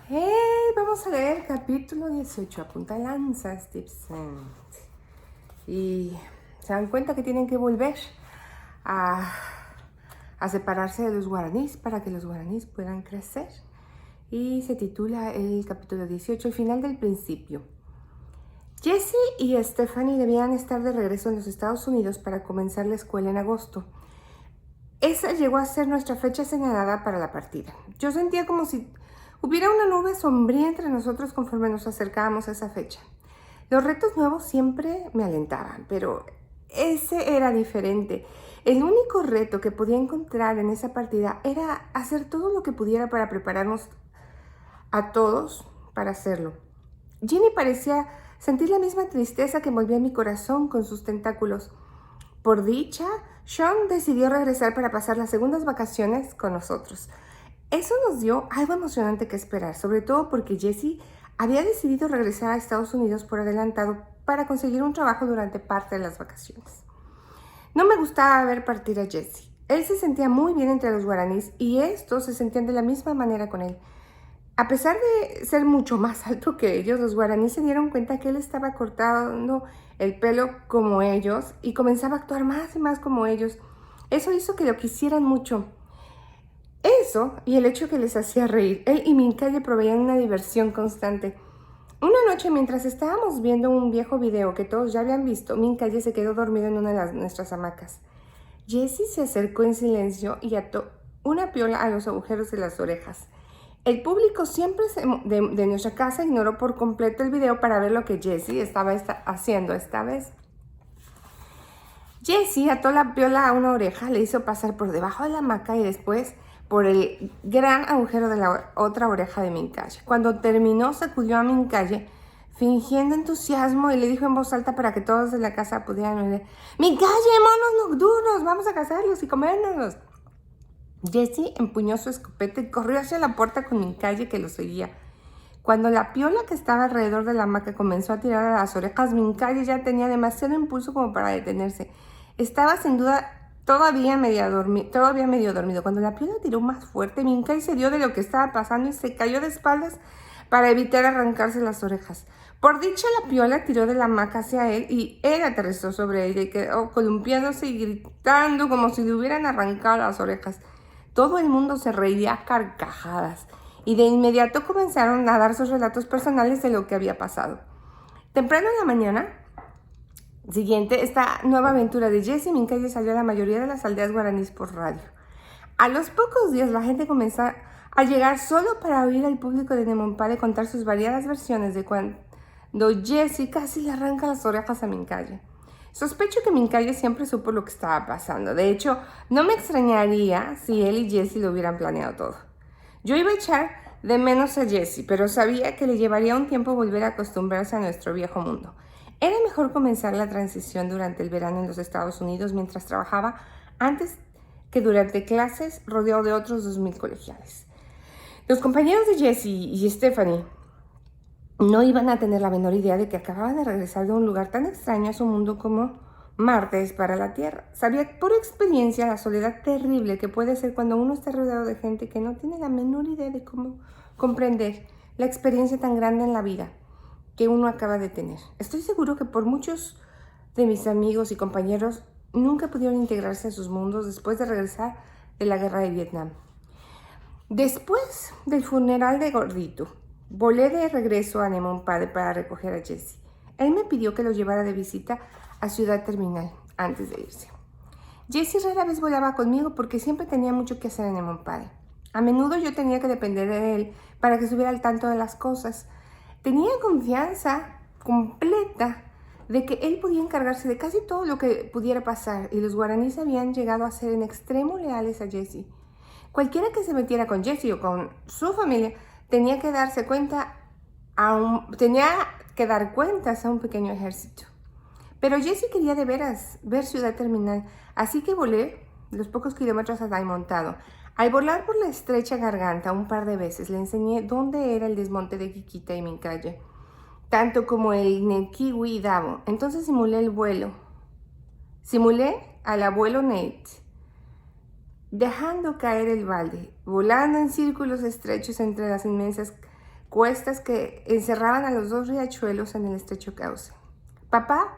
Hey, vamos a leer capítulo 18, a punta de lanza, Stephen. Y se dan cuenta que tienen que volver a, a separarse de los guaraníes para que los guaraníes puedan crecer. Y se titula el capítulo 18, el final del principio. Jessie y Stephanie debían estar de regreso en los Estados Unidos para comenzar la escuela en agosto. Esa llegó a ser nuestra fecha señalada para la partida. Yo sentía como si hubiera una nube sombría entre nosotros conforme nos acercábamos a esa fecha. Los retos nuevos siempre me alentaban, pero ese era diferente. El único reto que podía encontrar en esa partida era hacer todo lo que pudiera para prepararnos a todos para hacerlo. Ginny parecía sentir la misma tristeza que envolvía mi corazón con sus tentáculos. Por dicha, Sean decidió regresar para pasar las segundas vacaciones con nosotros. Eso nos dio algo emocionante que esperar, sobre todo porque Jessie había decidido regresar a Estados Unidos por adelantado para conseguir un trabajo durante parte de las vacaciones. No me gustaba ver partir a Jessie. Él se sentía muy bien entre los guaraníes y estos se sentían de la misma manera con él. A pesar de ser mucho más alto que ellos, los guaraníes se dieron cuenta que él estaba cortando el pelo como ellos y comenzaba a actuar más y más como ellos. Eso hizo que lo quisieran mucho. Eso y el hecho que les hacía reír. Él y Mincaye proveían una diversión constante. Una noche, mientras estábamos viendo un viejo video que todos ya habían visto, Mincaye se quedó dormido en una de nuestras hamacas. Jessie se acercó en silencio y ató una piola a los agujeros de las orejas. El público siempre de nuestra casa ignoró por completo el video para ver lo que Jessie estaba haciendo esta vez. Jessie ató la piola a una oreja, le hizo pasar por debajo de la hamaca y después por el gran agujero de la otra oreja de Mincaye. Cuando terminó, sacudió a Mincaye, fingiendo entusiasmo, y le dijo en voz alta para que todos de la casa pudieran oír: ¡Mincaye, monos nocturnos! ¡Vamos a cazarlos y comérnoslos! Jessie empuñó su escopeta y corrió hacia la puerta con Mincaye, que lo seguía. Cuando la piola que estaba alrededor de la hamaca comenzó a tirar a las orejas, Mincaye ya tenía demasiado impulso como para detenerse. Estaba sin duda todavía medio dormido. Cuando la piola tiró más fuerte, Mincaye se dio de lo que estaba pasando y se cayó de espaldas para evitar arrancarse las orejas. Por dicha, la piola tiró de la hamaca hacia él y él aterrizó sobre ella y quedó columpiándose y gritando como si le hubieran arrancado las orejas. Todo el mundo se reía a carcajadas y de inmediato comenzaron a dar sus relatos personales de lo que había pasado. Temprano en la mañana siguiente, esta nueva aventura de Jessie y Mincaye salió a la mayoría de las aldeas guaraníes por radio. A los pocos días la gente comenzó a llegar solo para oír al público de Nemompare contar sus variadas versiones de cuando Jessie casi le arranca las orejas a Mincaye. Sospecho que Mincaye siempre supo lo que estaba pasando. De hecho, no me extrañaría si él y Jessie lo hubieran planeado todo. Yo iba a echar de menos a Jessie, pero sabía que le llevaría un tiempo volver a acostumbrarse a nuestro viejo mundo. Era mejor comenzar la transición durante el verano en los Estados Unidos mientras trabajaba antes que durante clases rodeado de otros 2000 colegiales. Los compañeros de Jessie y Stephanie no iban a tener la menor idea de que acababan de regresar de un lugar tan extraño a su mundo como Marte es para la Tierra. Sabía por experiencia la soledad terrible que puede ser cuando uno está rodeado de gente que no tiene la menor idea de cómo comprender la experiencia tan grande en la vida que uno acaba de tener. Estoy seguro que por muchos de mis amigos y compañeros nunca pudieron integrarse a sus mundos después de regresar de la guerra de Vietnam. Después del funeral de Gordito, volé de regreso a Nemompare para recoger a Jessie. Él me pidió que lo llevara de visita a Ciudad Terminal antes de irse. Jessie rara vez volaba conmigo porque siempre tenía mucho que hacer en Nemompare. A menudo yo tenía que depender de él para que estuviera al tanto de las cosas. Tenía confianza completa de que él podía encargarse de casi todo lo que pudiera pasar, y los guaraníes habían llegado a ser en extremo leales a Jessie. Cualquiera que se metiera con Jessie o con su familia tenía que dar cuentas a un pequeño ejército. Pero Jessie quería de veras ver Ciudad Terminal, así que volé los pocos kilómetros hasta ahí montado. Al volar por la estrecha garganta un par de veces, le enseñé dónde era el desmonte de Kikita y Mincaye, tanto como el Nekiwi y Davo. Entonces simulé el vuelo. Simulé al abuelo Nate, dejando caer el balde, volando en círculos estrechos entre las inmensas cuestas que encerraban a los dos riachuelos en el estrecho cauce. Papá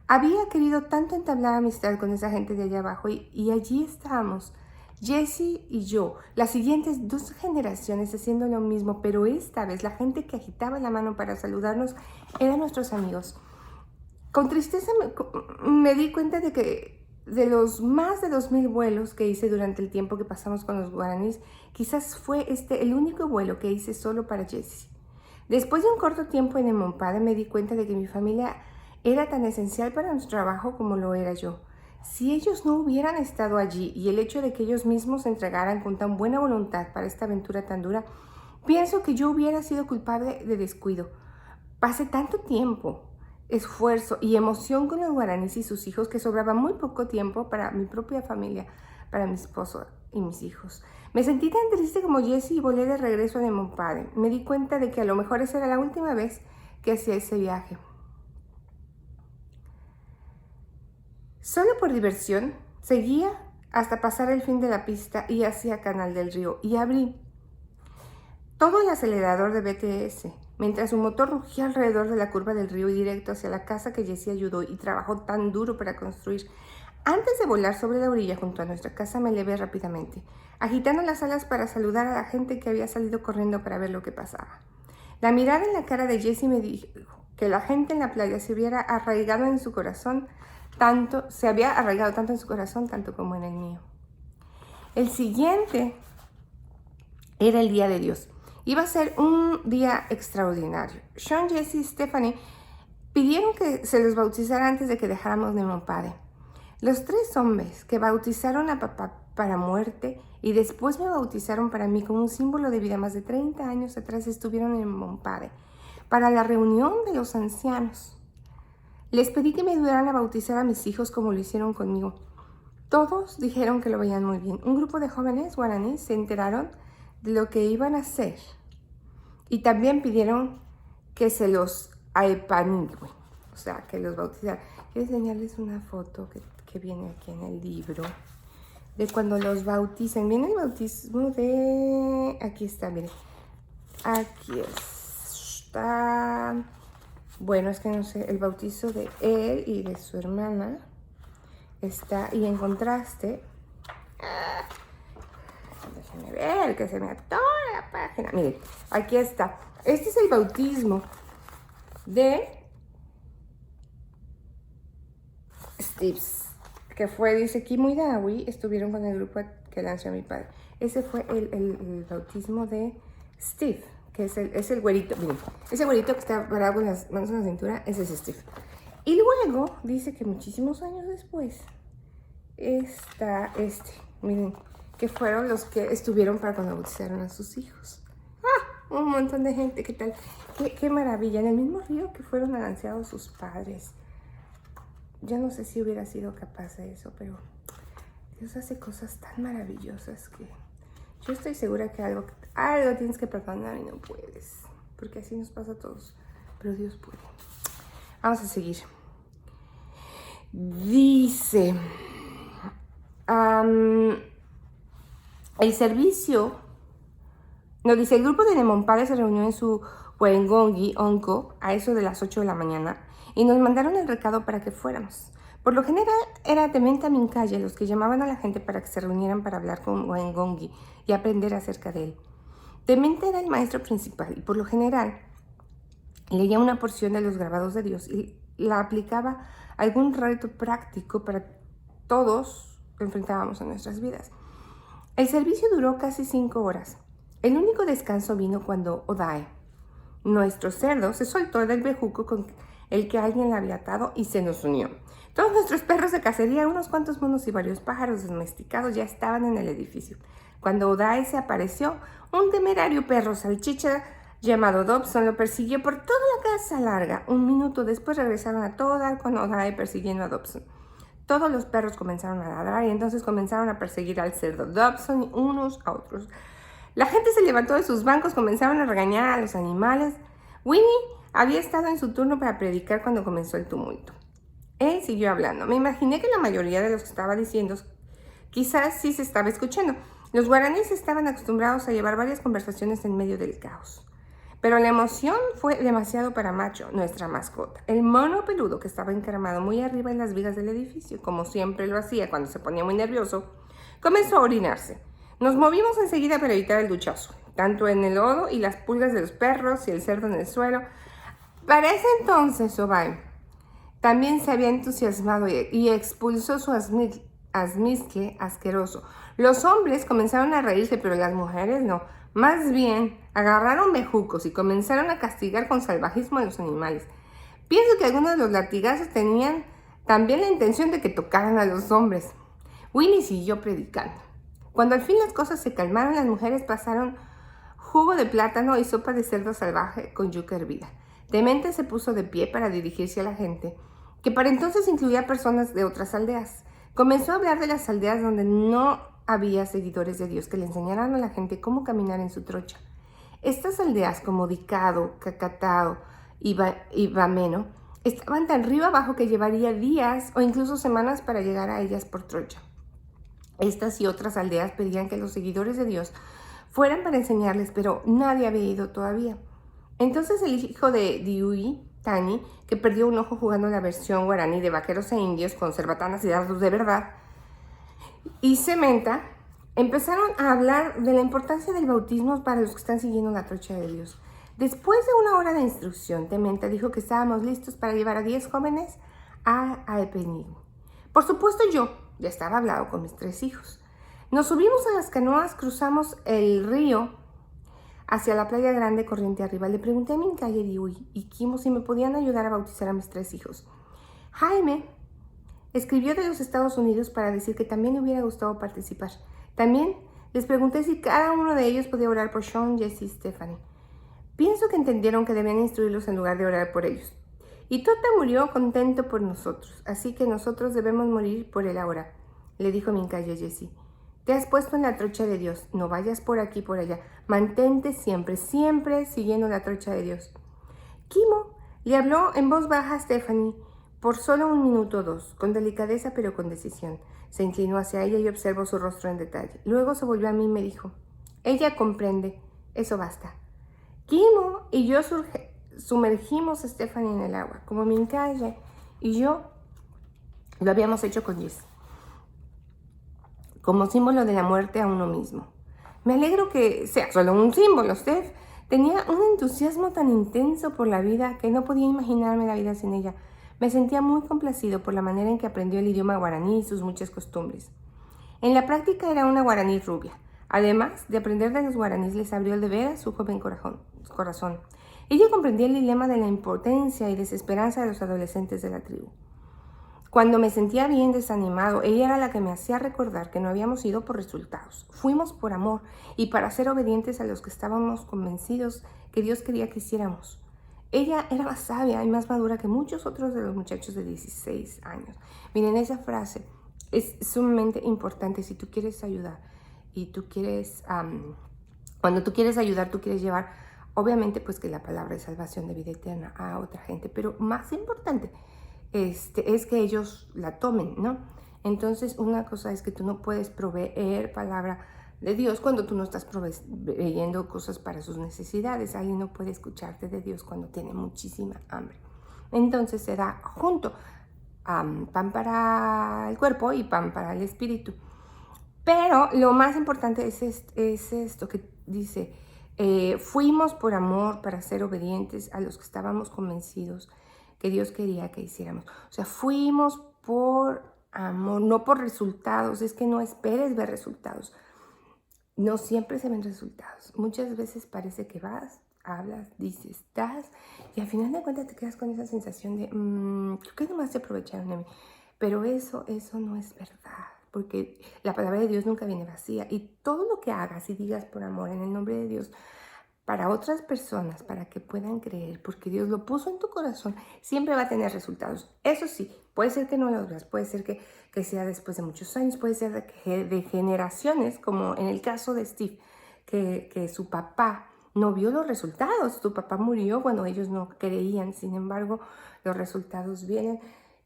había querido tanto entablar amistad con esa gente de allá abajo y allí estábamos, Jessie y yo, las siguientes 2 generaciones haciendo lo mismo, pero esta vez la gente que agitaba la mano para saludarnos eran nuestros amigos. Con tristeza me di cuenta de que de los más de 2000 vuelos que hice durante el tiempo que pasamos con los guaraníes, quizás fue el único vuelo que hice solo para Jessie. Después de un corto tiempo en Emonpade me di cuenta de que mi familia era tan esencial para nuestro trabajo como lo era yo. Si ellos no hubieran estado allí y el hecho de que ellos mismos se entregaran con tan buena voluntad para esta aventura tan dura, pienso que yo hubiera sido culpable de descuido. Pasé tanto tiempo, esfuerzo y emoción con los guaraníes y sus hijos que sobraba muy poco tiempo para mi propia familia, para mi esposo y mis hijos. Me sentí tan triste como Jessie y volé de regreso a Emonpade. Me di cuenta de que a lo mejor esa era la última vez que hacía ese viaje. Solo por diversión, seguía hasta pasar el fin de la pista y hacia Canal del Río y abrí todo el acelerador de BTS, mientras su motor rugía alrededor de la curva del río y directo hacia la casa que Jessie ayudó y trabajó tan duro para construir. Antes de volar sobre la orilla junto a nuestra casa me elevé rápidamente, agitando las alas para saludar a la gente que había salido corriendo para ver lo que pasaba. La mirada en la cara de Jessie me dijo que la gente en la playa se había arraigado en su corazón tanto en su corazón tanto como en el mío. El siguiente era el Día de Dios. Iba a ser un día extraordinario. Sean, Jessie y Stephanie pidieron que se los bautizara antes de que dejáramos Emonpade. Los 3 hombres que bautizaron a papá para muerte y después me bautizaron para mí como un símbolo de vida más de 30 años atrás estuvieron en Emonpade para la reunión de los ancianos. Les pedí que me ayudaran a bautizar a mis hijos como lo hicieron conmigo. Todos dijeron que lo veían muy bien. Un grupo de jóvenes guaraníes se enteraron de lo que iban a hacer y también pidieron que se los aepanigüe, o sea, que los bautizaran. Quiero enseñarles una foto que viene aquí en el libro de cuando los bautizan. Viene el bautismo de... Aquí está, miren. Aquí está... Bueno, es que no sé, el bautizo de él y de su hermana está, y en contraste, déjenme ver que se me atora la página. Miren, aquí está. Este es el bautismo de Steve, que fue, dice, Kim y Dawi estuvieron con el grupo que lanzó a mi padre. Ese fue el bautismo de Steve, que es el güerito, miren, ese güerito que está parado con las manos en la cintura, ese es Steve. Y luego dice que muchísimos años después está miren, que fueron los que estuvieron para cuando bautizaron a sus hijos. ¡Ah! Un montón de gente, ¿qué tal? ¡Qué maravilla! En el mismo río que fueron lanzados sus padres. Yo no sé si hubiera sido capaz de eso, pero Dios hace cosas tan maravillosas que yo estoy segura que algo tienes que perdonar y no puedes, porque así nos pasa a todos, pero Dios puede. Vamos a seguir. Dice, el servicio, no, dice, el grupo de Emonpade se reunió en su Wengongi Onco a eso de las 8 de la mañana y nos mandaron el recado para que fuéramos. Por lo general era Tementa Mincaye los que llamaban a la gente para que se reunieran para hablar con Wengongi y aprender acerca de él. Tementa era el maestro principal y por lo general leía una porción de los grabados de Dios y la aplicaba a algún reto práctico para todos que enfrentábamos en nuestras vidas. El servicio duró casi 5 horas. El único descanso vino cuando Odae, nuestro cerdo, se soltó del bejuco con el que alguien la había atado y se nos unió. Todos nuestros perros de cacería, unos cuantos monos y varios pájaros domesticados ya estaban en el edificio. Cuando Odae se apareció, un temerario perro salchicha llamado Dobson lo persiguió por toda la casa larga. Un minuto después regresaron a todo dar con Odae persiguiendo a Dobson. Todos los perros comenzaron a ladrar y entonces comenzaron a perseguir al cerdo Dobson unos a otros. La gente se levantó de sus bancos, comenzaron a regañar a los animales. Winnie había estado en su turno para predicar cuando comenzó el tumulto. Él siguió hablando. Me imaginé que la mayoría de los que estaba diciendo quizás sí se estaba escuchando. Los guaraníes estaban acostumbrados a llevar varias conversaciones en medio del caos. Pero la emoción fue demasiado para Macho, nuestra mascota. El mono peludo que estaba encaramado muy arriba en las vigas del edificio, como siempre lo hacía cuando se ponía muy nervioso, comenzó a orinarse. Nos movimos enseguida para evitar el duchazo, tanto en el lodo y las pulgas de los perros y el cerdo en el suelo. Para ese entonces, Obai también se había entusiasmado y expulsó su asmisque asqueroso. Los hombres comenzaron a reírse, pero las mujeres no. Más bien, agarraron bejucos y comenzaron a castigar con salvajismo a los animales. Pienso que algunos de los latigazos tenían también la intención de que tocaran a los hombres. Winnie siguió predicando. Cuando al fin las cosas se calmaron, las mujeres pasaron jugo de plátano y sopa de cerdo salvaje con yuca hervida. Demente se puso de pie para dirigirse a la gente, que para entonces incluía personas de otras aldeas. Comenzó a hablar de las aldeas donde no había seguidores de Dios que le enseñaran a la gente cómo caminar en su trocha. Estas aldeas como Dicado, Cacatao y Bameno estaban tan río abajo que llevaría días o incluso semanas para llegar a ellas por trocha. Estas y otras aldeas pedían que los seguidores de Dios fueran para enseñarles, pero nadie había ido todavía. Entonces el hijo de Diui, Tani, que perdió un ojo jugando la versión guaraní de vaqueros e indios con cerbatanas y dardos de verdad, y Cementa, empezaron a hablar de la importancia del bautismo para los que están siguiendo la trocha de Dios. Después de una hora de instrucción, Tementa dijo que estábamos listos para llevar a 10 jóvenes a Aepenigui. Por supuesto yo ya estaba hablado con mis 3 hijos. Nos subimos a las canoas, cruzamos el río hacia la playa grande corriente arriba. Le pregunté a Mincaye, Diui y Kimo si me podían ayudar a bautizar a mis 3 hijos. Jaime escribió de los Estados Unidos para decir que también le hubiera gustado participar. También les pregunté si cada uno de ellos podía orar por Sean, Jesse y Stephanie. Pienso que entendieron que debían instruirlos en lugar de orar por ellos. Y Tota murió contento por nosotros, así que nosotros debemos morir por él ahora, le dijo Mincaye a Jesse. Te has puesto en la trocha de Dios, no vayas por aquí por allá, mantente siempre, siempre siguiendo la trocha de Dios. Kimo le habló en voz baja a Stephanie por solo 1 minuto o 2, con delicadeza pero con decisión. Se inclinó hacia ella y observó su rostro en detalle. Luego se volvió a mí y me dijo, ella comprende, eso basta. Kimo y yo sumergimos a Stephanie en el agua, como Mincaye y yo lo habíamos hecho con Jess, como símbolo de la muerte a uno mismo. Me alegro que sea solo un símbolo, Steph. Tenía un entusiasmo tan intenso por la vida que no podía imaginarme la vida sin ella. Me sentía muy complacido por la manera en que aprendió el idioma guaraní y sus muchas costumbres. En la práctica era una guaraní rubia. Además de aprender de los guaraníes, les abrió de veras su joven corazón. Ella comprendía el dilema de la impotencia y desesperanza de los adolescentes de la tribu. Cuando me sentía bien desanimado, ella era la que me hacía recordar que no habíamos ido por resultados. Fuimos por amor y para ser obedientes a los que estábamos convencidos que Dios quería que hiciéramos. Ella era más sabia y más madura que muchos otros de los muchachos de 16 años. Miren, esa frase es sumamente importante si tú quieres ayudar y tú quieres, cuando tú quieres ayudar, tú quieres llevar, obviamente, pues que la palabra de salvación de vida eterna a otra gente, pero más importante es que ellos la tomen, ¿no? Entonces, una cosa es que tú no puedes proveer palabra de Dios cuando tú no estás proveyendo cosas para sus necesidades. Alguien no puede escucharte de Dios cuando tiene muchísima hambre. Entonces se da junto pan para el cuerpo y pan para el espíritu. Pero lo más importante es esto que dice, fuimos por amor para ser obedientes a los que estábamos convencidos que Dios quería que hiciéramos. O sea, fuimos por amor, no por resultados. Es que no esperes ver resultados. No siempre se ven resultados. Muchas veces parece que vas, hablas, dices, das, y al final de cuentas te quedas con esa sensación de, creo que nomás se aprovecharon de mí. Pero eso no es verdad, porque la palabra de Dios nunca viene vacía. Y todo lo que hagas y digas por amor en el nombre de Dios, para otras personas, para que puedan creer, porque Dios lo puso en tu corazón, siempre va a tener resultados. Eso sí, puede ser que no lo veas, puede ser que sea después de muchos años, puede ser de generaciones, como en el caso de Steve, que su papá no vio los resultados. Su papá murió cuando ellos no creían, sin embargo, los resultados vienen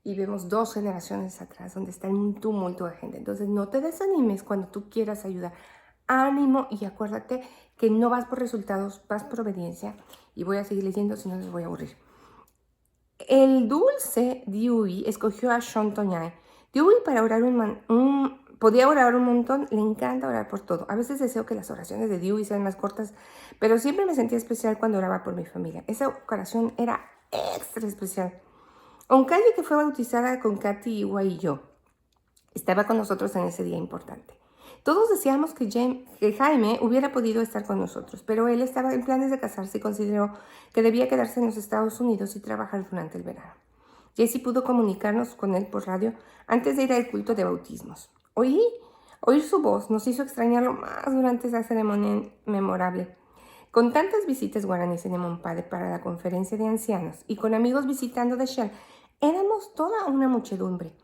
y vemos 2 generaciones atrás donde está un tumulto de gente. Entonces, no te desanimes cuando tú quieras ayudar. ánimo y acuérdate que no vas por resultados, vas por obediencia. Y voy a seguir leyendo, si no les voy a aburrir. El dulce Dewey escogió a Sean Toñay. Dewey para orar podía orar un montón, le encanta orar por todo. A veces deseo que las oraciones de Dewey sean más cortas, pero siempre me sentía especial cuando oraba por mi familia. Esa oración era extra especial. Oncalle, que fue bautizada con Katy, Iwa y yo, estaba con nosotros en ese día importante. Todos deseamos que Jaime hubiera podido estar con nosotros, pero él estaba en planes de casarse y consideró que debía quedarse en los Estados Unidos y trabajar durante el verano. Jessie pudo comunicarnos con él por radio antes de ir al culto de bautismos. Oír su voz nos hizo extrañarlo más durante esa ceremonia memorable. Con tantas visitas guaraníes en Emonpade para la conferencia de ancianos y con amigos visitando de Shell, éramos toda una muchedumbre.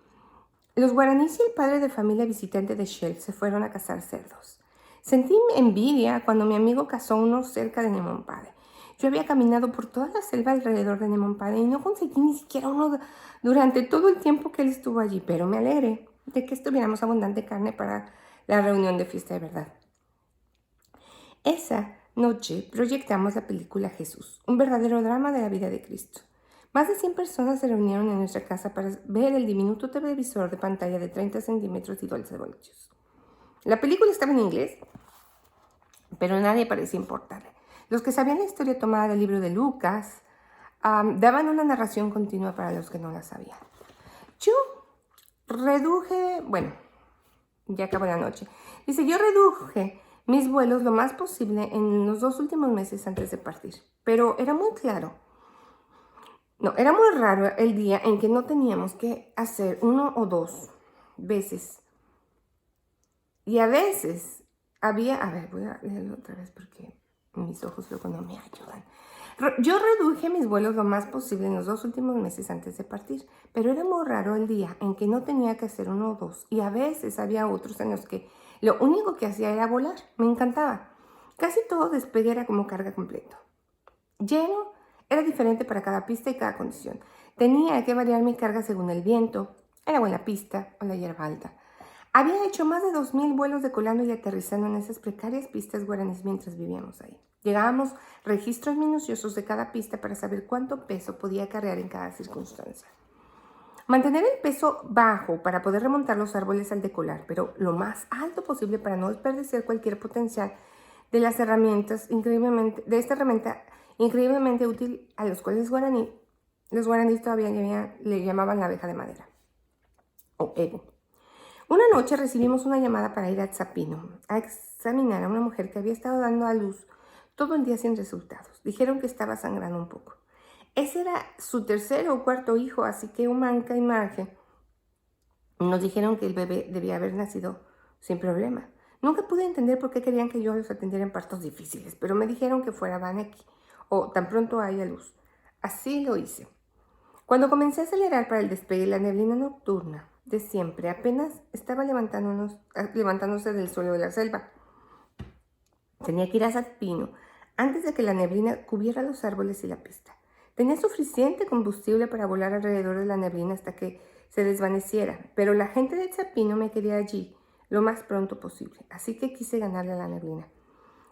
Los guaraníes y el padre de familia visitante de Shell se fueron a cazar cerdos. Sentí envidia cuando mi amigo cazó uno cerca de Nemonpade. Yo había caminado por toda la selva alrededor de Nemonpade y no conseguí ni siquiera uno durante todo el tiempo que él estuvo allí, pero me alegré de que tuviéramos abundante carne para la reunión de fiesta de verdad. Esa noche proyectamos la película Jesús, un verdadero drama de la vida de Cristo. Más de 100 personas se reunieron en nuestra casa para ver el diminuto televisor de pantalla de 30 centímetros y 12 voltios. La película estaba en inglés, pero nadie parecía importarle. Los que sabían la historia tomada del libro de Lucas daban una narración continua para los que no la sabían. Yo reduje mis vuelos lo más posible en los 2 últimos meses antes de partir, pero era muy raro el día en que no teníamos que hacer 1 o 2 veces. Y a veces voy a leerlo otra vez porque mis ojos luego no me ayudan. Yo reduje mis vuelos lo más posible en los 2 últimos meses antes de partir, pero era muy raro el día en que no tenía que hacer 1 o 2. Y a veces había otros en los que lo único que hacía era volar. Me encantaba. Casi todo despegue era como carga completo. Lleno era diferente para cada pista y cada condición. Tenía que variar mi carga según el viento, el agua en la pista o la hierba alta. Había hecho más de 2,000 vuelos decolando y aterrizando en esas precarias pistas guaraníes mientras vivíamos ahí. Llegábamos registros minuciosos de cada pista para saber cuánto peso podía cargar en cada circunstancia. Mantener el peso bajo para poder remontar los árboles al decolar, pero lo más alto posible para no desperdiciar cualquier potencial de esta herramienta increíblemente útil a los cuales los guaraníes todavía le llamaban la abeja de madera, o ego. Una noche recibimos una llamada para ir a Tzapino a examinar a una mujer que había estado dando a luz todo el día sin resultados. Dijeron que estaba sangrando un poco. Ese era su 3er o 4 hijo, así que Umanca y Marge nos dijeron que el bebé debía haber nacido sin problema. Nunca pude entender por qué querían que yo los atendiera en partos difíciles, pero me dijeron que fuera Vaneki o tan pronto haya luz. Así lo hice. Cuando comencé a acelerar para el despegue, la neblina nocturna de siempre apenas estaba levantándose del suelo de la selva. Tenía que ir a Tzapino antes de que la neblina cubriera los árboles y la pista. Tenía suficiente combustible para volar alrededor de la neblina hasta que se desvaneciera, pero la gente de Tzapino me quería allí lo más pronto posible, así que quise ganarle a la neblina.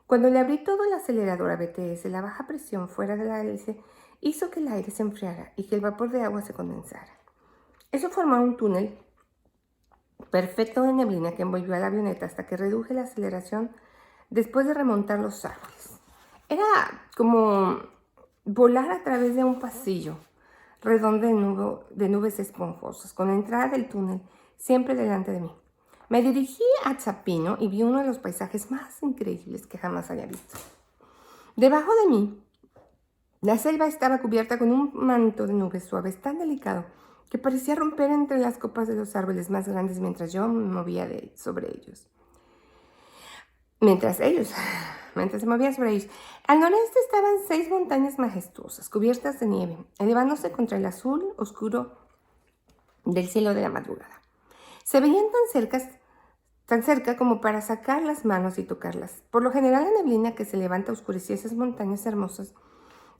Cuando le abrí todo el acelerador a BTS, la baja presión fuera de la hélice hizo que el aire se enfriara y que el vapor de agua se condensara. Eso formó un túnel perfecto de neblina que envolvió a la avioneta hasta que reduje la aceleración después de remontar los árboles. Era como volar a través de un pasillo redondo de nubes esponjosas, con la entrada del túnel siempre delante de mí. Me dirigí a Tzapino y vi uno de los paisajes más increíbles que jamás había visto. Debajo de mí, la selva estaba cubierta con un manto de nubes suaves tan delicado que parecía romper entre las copas de los árboles más grandes mientras yo me movía sobre ellos. Mientras se movían sobre ellos. Al noreste estaban 6 montañas majestuosas, cubiertas de nieve, elevándose contra el azul oscuro del cielo de la madrugada. Se veían tan cerca como para sacar las manos y tocarlas. Por lo general, la neblina que se levanta oscurecía esas montañas hermosas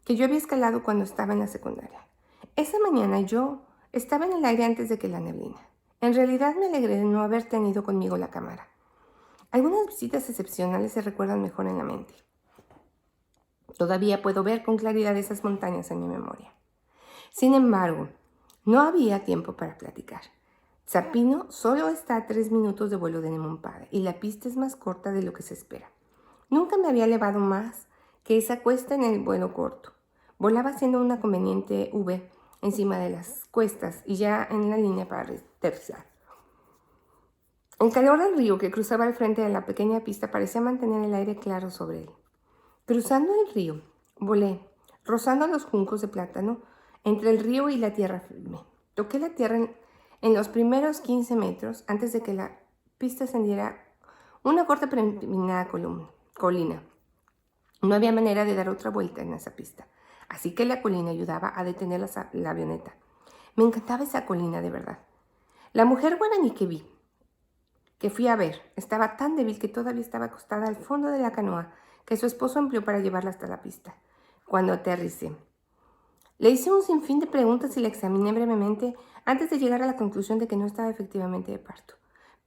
que yo había escalado cuando estaba en la secundaria. Esa mañana yo estaba en el aire antes de que la neblina. En realidad me alegré de no haber tenido conmigo la cámara. Algunas visitas excepcionales se recuerdan mejor en la mente. Todavía puedo ver con claridad esas montañas en mi memoria. Sin embargo, no había tiempo para platicar. Zapino solo está a 3 minutos de vuelo de Nemompade y la pista es más corta de lo que se espera. Nunca me había elevado más que esa cuesta en el vuelo corto. Volaba haciendo una conveniente V encima de las cuestas y ya en la línea para aterrizar. El calor del río que cruzaba al frente de la pequeña pista parecía mantener el aire claro sobre él. Cruzando el río, volé, rozando los juncos de plátano entre el río y la tierra firme. Toqué la tierra en los primeros 15 metros antes de que la pista ascendiera una corta pero empinada colina. No había manera de dar otra vuelta en esa pista, así que la colina ayudaba a detener la avioneta. Me encantaba esa colina de verdad. La mujer guaraní que fui a ver, estaba tan débil que todavía estaba acostada al fondo de la canoa que su esposo empleó para llevarla hasta la pista. Cuando aterricé, le hice un sinfín de preguntas y la examiné brevemente antes de llegar a la conclusión de que no estaba efectivamente de parto.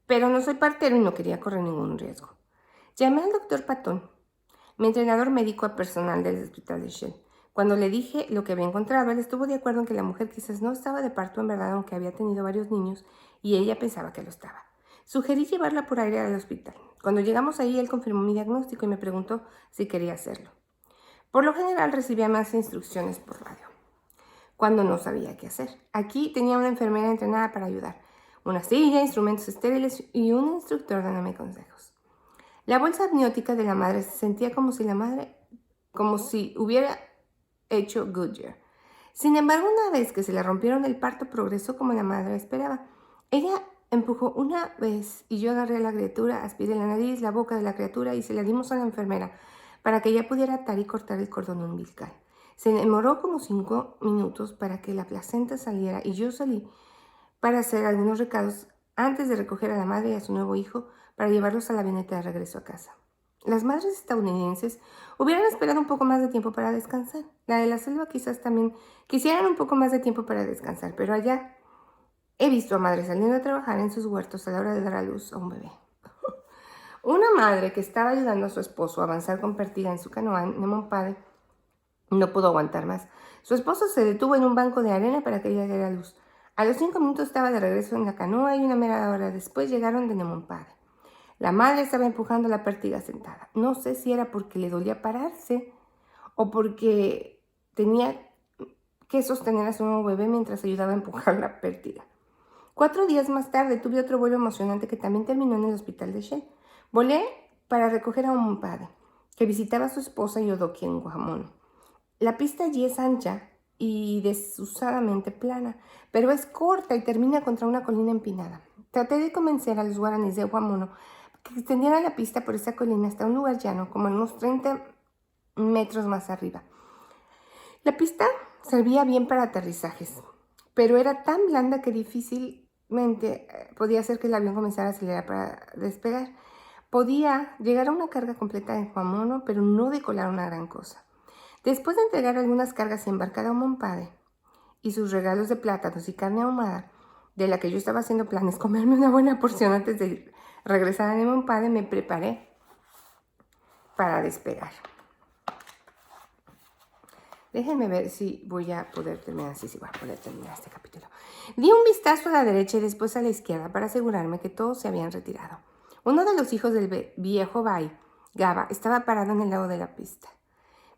Pero no soy partero y no quería correr ningún riesgo. Llamé al doctor Patton, mi entrenador médico personal del hospital de Shell. Cuando le dije lo que había encontrado, él estuvo de acuerdo en que la mujer quizás no estaba de parto en verdad, aunque había tenido varios niños y ella pensaba que lo estaba. Sugerí llevarla por aire al hospital. Cuando llegamos ahí, él confirmó mi diagnóstico y me preguntó si quería hacerlo. Por lo general recibía más instrucciones por radio, cuando no sabía qué hacer. Aquí tenía una enfermera entrenada para ayudar, una silla, instrumentos estériles y un instructor dándome consejos. La bolsa amniótica de la madre se sentía como si hubiera hecho Goodyear. Sin embargo, una vez que se le rompieron el parto, progresó como la madre esperaba. Ella empujó una vez y yo agarré a la criatura, aspiré la nariz, la boca de la criatura y se la dimos a la enfermera para que ella pudiera atar y cortar el cordón umbilical. Se demoró como 5 minutos para que la placenta saliera y yo salí para hacer algunos recados antes de recoger a la madre y a su nuevo hijo para llevarlos a la avioneta de regreso a casa. Las madres estadounidenses hubieran esperado un poco más de tiempo para descansar. La de la selva quizás también quisieran un poco más de tiempo para descansar, pero allá he visto a madres saliendo a trabajar en sus huertos a la hora de dar a luz a un bebé. Una madre que estaba ayudando a su esposo a avanzar con Pertiga en su canoa en Nemompade no pudo aguantar más. Su esposo se detuvo en un banco de arena para que ella diera a luz. A los 5 minutos estaba de regreso en la canoa y una media hora después llegaron de Nemompade. La madre estaba empujando la Pertiga sentada. No sé si era porque le dolía pararse o porque tenía que sostener a su nuevo bebé mientras ayudaba a empujar la Pertiga. 4 días más tarde tuve otro vuelo emocionante que también terminó en el hospital de Shell. Volé para recoger a un padre que visitaba a su esposa Yodoki en Guamono. La pista allí es ancha y desusadamente plana, pero es corta y termina contra una colina empinada. Traté de convencer a los guaraníes de Guamono que extendieran la pista por esa colina hasta un lugar llano, como en unos 30 metros más arriba. La pista servía bien para aterrizajes, pero era tan blanda que difícilmente podía hacer que el avión comenzara a acelerar para despegar. Podía llegar a una carga completa en Guamono, pero no decolar una gran cosa. Después de entregar algunas cargas y embarcar a Nemompade y sus regalos de plátanos y carne ahumada, de la que yo estaba haciendo planes comerme una buena porción antes de regresar a Nemompade, me preparé para despegar. Déjenme ver si voy a poder terminar. Sí, voy a poder terminar este capítulo. Di un vistazo a la derecha y después a la izquierda para asegurarme que todos se habían retirado. Uno de los hijos del viejo Bai, Gaba, estaba parado en el lado de la pista.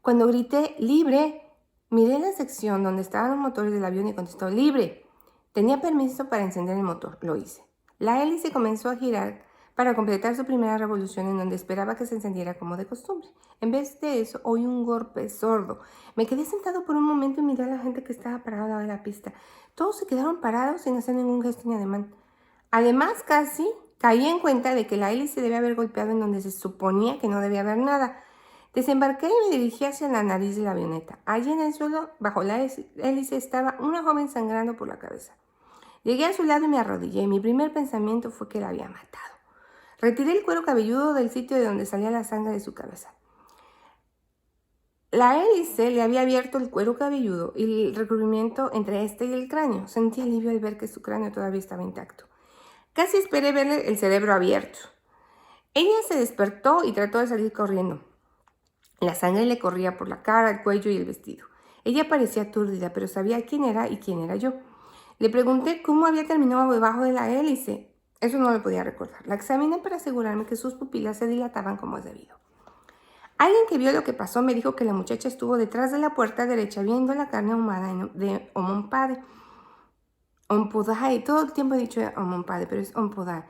Cuando grité ¡libre!, miré la sección donde estaban los motores del avión y contestó ¡libre! Tenía permiso para encender el motor. Lo hice. La hélice comenzó a girar para completar su primera revolución en donde esperaba que se encendiera como de costumbre. En vez de eso, oí un golpe sordo. Me quedé sentado por un momento y miré a la gente que estaba parada al lado de la pista. Todos se quedaron parados sin hacer ningún gesto ni ademán. Además, casi caí en cuenta de que la hélice debía haber golpeado en donde se suponía que no debía haber nada. Desembarqué y me dirigí hacia la nariz de la avioneta. Allí en el suelo, bajo la hélice, estaba una joven sangrando por la cabeza. Llegué a su lado y me arrodillé, y mi primer pensamiento fue que la había matado. Retiré el cuero cabelludo del sitio de donde salía la sangre de su cabeza. La hélice le había abierto el cuero cabelludo y el recubrimiento entre este y el cráneo. Sentí alivio al ver que su cráneo todavía estaba intacto. Casi esperé verle el cerebro abierto. Ella se despertó y trató de salir corriendo. La sangre le corría por la cara, el cuello y el vestido. Ella parecía aturdida, pero sabía quién era y quién era yo. Le pregunté cómo había terminado debajo de la hélice. Eso no lo podía recordar. La examiné para asegurarme que sus pupilas se dilataban como es debido. Alguien que vio lo que pasó me dijo que la muchacha estuvo detrás de la puerta derecha viendo la carne ahumada de Omonpade. Ompodai, todo el tiempo he dicho Omonpade, pero es Ompodai.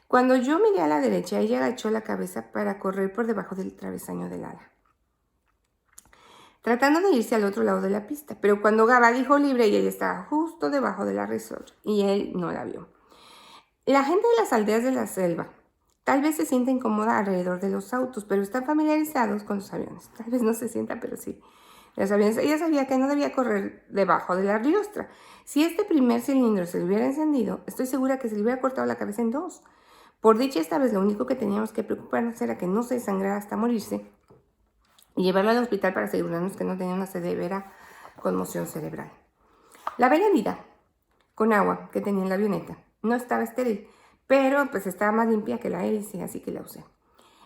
Cuando yo miré a la derecha, ella agachó la cabeza para correr por debajo del travesaño del ala, tratando de irse al otro lado de la pista. Pero cuando Gaba dijo libre, ella estaba justo debajo de la resort y él no la vio. La gente de las aldeas de la selva tal vez se sienta incómoda alrededor de los autos, pero están familiarizados con los aviones. Tal vez no se sienta, pero sí. Los aviones, ella sabía que no debía correr debajo de la riostra. Si este primer cilindro se le hubiera encendido, estoy segura que se le hubiera cortado la cabeza en dos. Por dicha, esta vez lo único que teníamos que preocuparnos era que no se desangrara hasta morirse y llevarla al hospital para asegurarnos que no tenía una severa conmoción cerebral. Lavé la herida con agua que tenía en la avioneta. No estaba estéril, pero pues estaba más limpia que la hélice, así que la usé.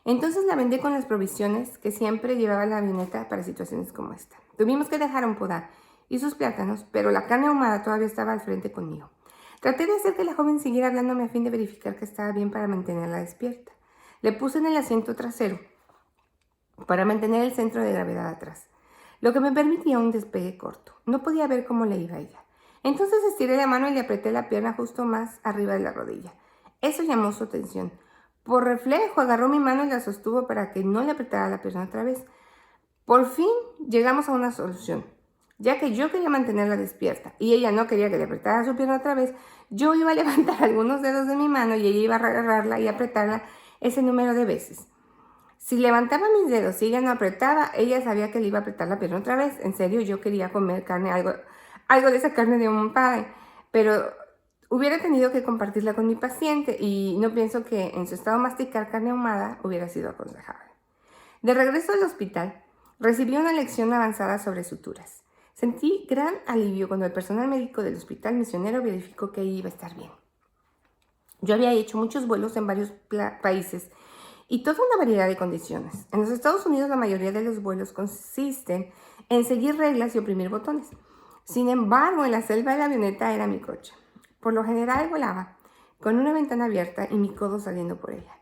Entonces la vendé con las provisiones que siempre llevaba la avioneta para situaciones como esta. Tuvimos que dejar a Ompodai y sus plátanos, pero la carne ahumada todavía estaba al frente conmigo. Traté de hacer que la joven siguiera hablándome a fin de verificar que estaba bien para mantenerla despierta. Le puse en el asiento trasero para mantener el centro de gravedad atrás, lo que me permitía un despegue corto. No podía ver cómo le iba a ella. Entonces estiré la mano y le apreté la pierna justo más arriba de la rodilla. Eso llamó su atención. Por reflejo agarró mi mano y la sostuvo para que no le apretara la pierna otra vez. Por fin llegamos a una solución. Ya que yo quería mantenerla despierta y ella no quería que le apretara su pierna otra vez, yo iba a levantar algunos dedos de mi mano y ella iba a agarrarla y apretarla ese número de veces. Si levantaba mis dedos y ella no apretaba, ella sabía que le iba a apretar la pierna otra vez. En serio, yo quería comer carne, algo de esa carne de Omonpade, pero hubiera tenido que compartirla con mi paciente y no pienso que en su estado masticar carne ahumada hubiera sido aconsejable. De regreso al hospital, recibí una lección avanzada sobre suturas. Sentí gran alivio cuando el personal médico del hospital misionero verificó que iba a estar bien. Yo había hecho muchos vuelos en varios países y toda una variedad de condiciones. En los Estados Unidos la mayoría de los vuelos consisten en seguir reglas y oprimir botones. Sin embargo, en la selva de la avioneta era mi coche. Por lo general volaba con una ventana abierta y mi codo saliendo por ella.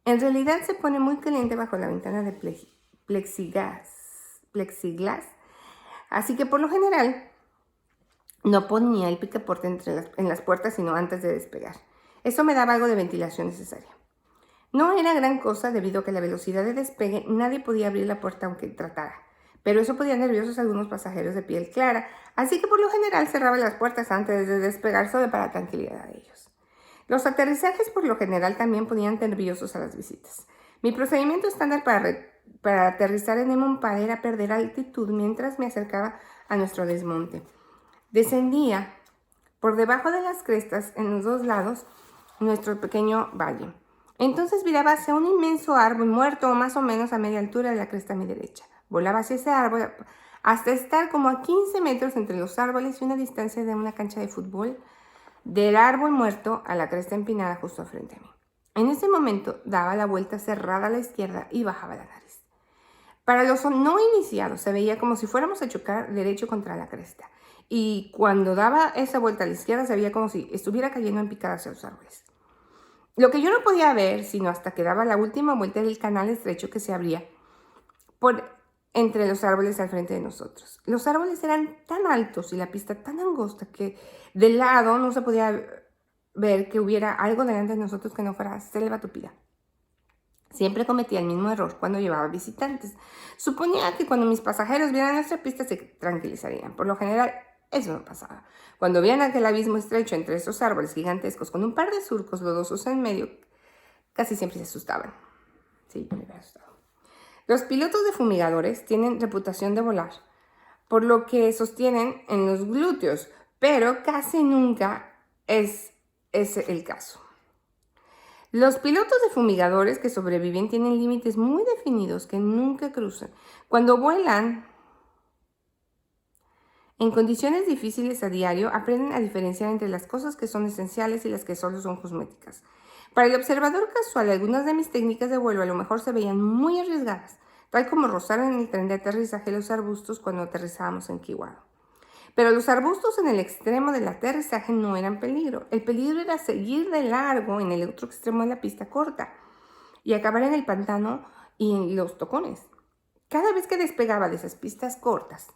En realidad se pone muy caliente bajo la ventana de plexiglas, así que por lo general no ponía el picaporte en las puertas sino antes de despegar. Eso me daba algo de ventilación necesaria. No era gran cosa debido a que la velocidad de despegue nadie podía abrir la puerta aunque tratara, pero eso ponía nerviosos a algunos pasajeros de piel clara, así que por lo general cerraba las puertas antes de despegar solo para la tranquilidad de ellos. Los aterrizajes por lo general también ponían nerviosos a las visitas. Mi procedimiento estándar para aterrizar en Omonpade era perder altitud mientras me acercaba a nuestro desmonte. Descendía por debajo de las crestas en los dos lados nuestro pequeño valle. Entonces viraba hacia un inmenso árbol muerto o más o menos a media altura de la cresta a mi derecha. Volaba hacia ese árbol hasta estar como a 15 metros entre los árboles y una distancia de una cancha de fútbol del árbol muerto a la cresta empinada justo frente a mí. En ese momento daba la vuelta cerrada a la izquierda y bajaba la nariz. Para los no iniciados se veía como si fuéramos a chocar derecho contra la cresta. Y cuando daba esa vuelta a la izquierda se veía como si estuviera cayendo en picada hacia los árboles. Lo que yo no podía ver, sino hasta que daba la última vuelta del canal estrecho que se abría por entre los árboles al frente de nosotros. Los árboles eran tan altos y la pista tan angosta que de lado no se podía ver que hubiera algo delante de nosotros que no fuera selva tupida. Siempre cometía el mismo error cuando llevaba visitantes. Suponía que cuando mis pasajeros vieran nuestra pista se tranquilizarían. Por lo general, eso no pasaba. Cuando veían aquel abismo estrecho entre esos árboles gigantescos con un par de surcos lodosos en medio, casi siempre se asustaban. Sí, yo me había asustado. Los pilotos de fumigadores tienen reputación de volar, por lo que sostienen en los glúteos, pero casi nunca es ese el caso. Los pilotos de fumigadores que sobreviven tienen límites muy definidos que nunca cruzan. Cuando vuelan En condiciones difíciles a diario, aprenden a diferenciar entre las cosas que son esenciales y las que solo son cosméticas. Para el observador casual, algunas de mis técnicas de vuelo a lo mejor se veían muy arriesgadas, tal como rozar en el tren de aterrizaje los arbustos cuando aterrizábamos en Kiwado. Pero los arbustos en el extremo del aterrizaje no eran peligro. El peligro era seguir de largo en el otro extremo de la pista corta y acabar en el pantano y en los tocones. Cada vez que despegaba de esas pistas cortas,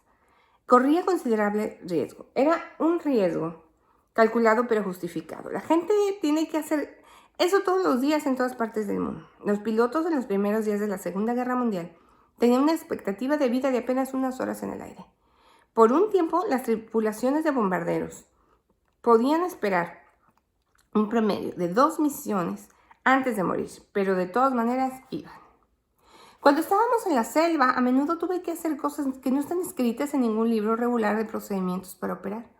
corría considerable riesgo. Era un riesgo calculado pero justificado. La gente tiene que hacer eso todos los días en todas partes del mundo. Los pilotos en los primeros días de la Segunda Guerra Mundial tenían una expectativa de vida de apenas unas horas en el aire. Por un tiempo, las tripulaciones de bombarderos podían esperar un promedio de 2 misiones antes de morir, pero de todas maneras iban. Cuando estábamos en la selva, a menudo tuve que hacer cosas que no están escritas en ningún libro regular de procedimientos para operar.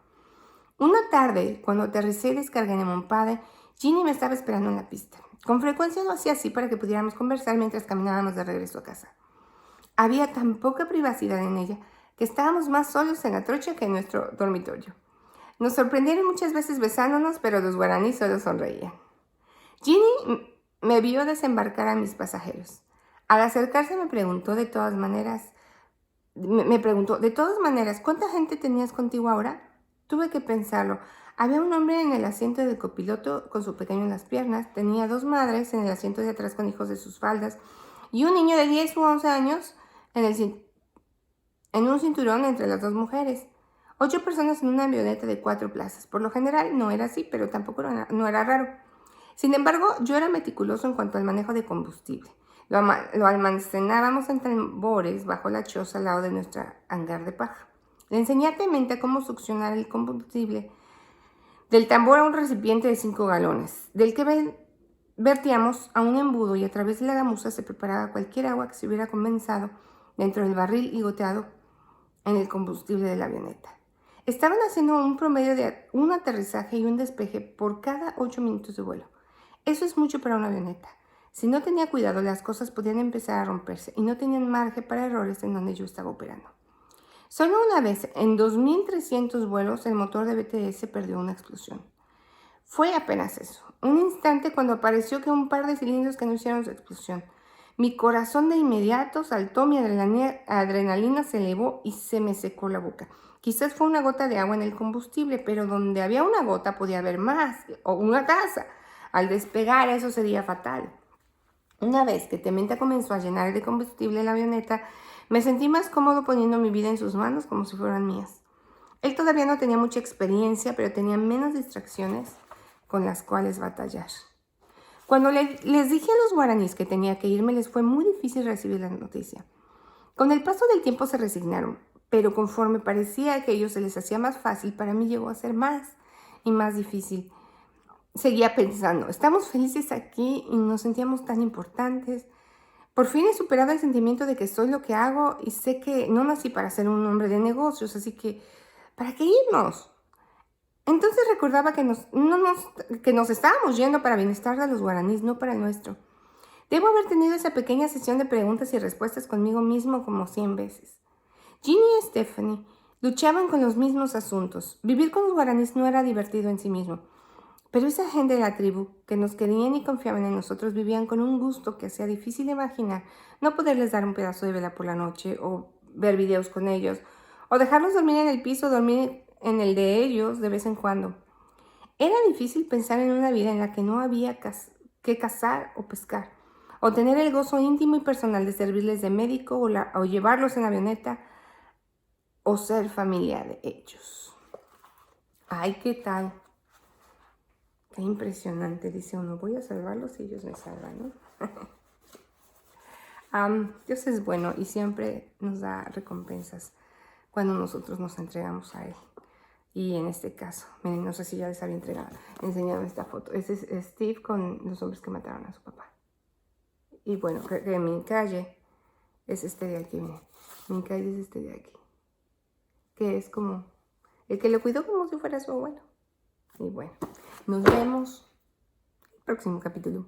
Una tarde, cuando aterricé y descargué en Monpade, Ginny me estaba esperando en la pista. Con frecuencia lo hacía así para que pudiéramos conversar mientras caminábamos de regreso a casa. Había tan poca privacidad en ella que estábamos más solos en la trocha que en nuestro dormitorio. Nos sorprendieron muchas veces besándonos, pero los guaraníes solo sonreían. Ginny me vio desembarcar a mis pasajeros. Al acercarse me preguntó, de todas maneras, ¿cuánta gente tenías contigo ahora? Tuve que pensarlo. Había un hombre en el asiento del copiloto con su pequeño en las piernas, tenía 2 madres en el asiento de atrás con hijos de sus faldas y un niño de 10 u 11 años en un cinturón entre las 2 mujeres. 8 personas en una avioneta de 4 plazas. Por lo general no era así, pero tampoco no era raro. Sin embargo, yo era meticuloso en cuanto al manejo de combustible. Lo almacenábamos en tambores bajo la choza al lado de nuestra hangar de paja. Le enseñé a Temente cómo succionar el combustible del tambor a un recipiente de 5 galones, del que vertíamos a un embudo y a través de la gamuza se preparaba cualquier agua que se hubiera condensado dentro del barril y goteado en el combustible de la avioneta. Estaban haciendo un promedio de un aterrizaje y un despegue por cada 8 minutos de vuelo. Eso es mucho para una avioneta. Si no tenía cuidado, las cosas podían empezar a romperse y no tenían margen para errores en donde yo estaba operando. Solo una vez, en 2.300 vuelos, el motor de BTS perdió una explosión. Fue apenas eso, un instante cuando apareció que un par de cilindros que no hicieron su explosión. Mi corazón de inmediato saltó, mi adrenalina se elevó y se me secó la boca. Quizás fue una gota de agua en el combustible, pero donde había una gota podía haber más, o una taza. Al despegar eso sería fatal. Una vez que Temente comenzó a llenar de combustible la avioneta, me sentí más cómodo poniendo mi vida en sus manos como si fueran mías. Él todavía no tenía mucha experiencia, pero tenía menos distracciones con las cuales batallar. Cuando les dije a los guaraníes que tenía que irme, les fue muy difícil recibir la noticia. Con el paso del tiempo se resignaron, pero conforme parecía que a ellos se les hacía más fácil, para mí llegó a ser más y más difícil. Seguía pensando, estamos felices aquí y nos sentíamos tan importantes. Por fin he superado el sentimiento de que soy lo que hago y sé que no nací para ser un hombre de negocios, así que ¿para qué irnos? Entonces recordaba que nos estábamos yendo para bienestar de los guaraníes, no para el nuestro. Debo haber tenido esa pequeña sesión de preguntas y respuestas conmigo mismo como 100 veces. Ginny y Stephanie luchaban con los mismos asuntos. Vivir con los guaraníes no era divertido en sí mismo. Pero esa gente de la tribu, que nos querían y confiaban en nosotros, vivían con un gusto que hacía difícil imaginar no poderles dar un pedazo de vela por la noche, o ver videos con ellos, o dejarlos dormir en el piso, dormir en el de ellos de vez en cuando. Era difícil pensar en una vida en la que no había que cazar o pescar, o tener el gozo íntimo y personal de servirles de médico o llevarlos en la avioneta, o ser familia de ellos. Ay, ¿qué tal? Qué impresionante, dice uno, voy a salvarlos y ellos me salvan, ¿no? Dios es bueno y siempre nos da recompensas cuando nosotros nos entregamos a Él. Y en este caso, miren, no sé si ya les había enseñado esta foto. Este es Steve con los hombres que mataron a su papá. Y bueno, que mi calle es este de aquí, miren. Mi calle es este de aquí. Que es como el que lo cuidó como si fuera su abuelo. Y bueno, nos vemos en el próximo capítulo.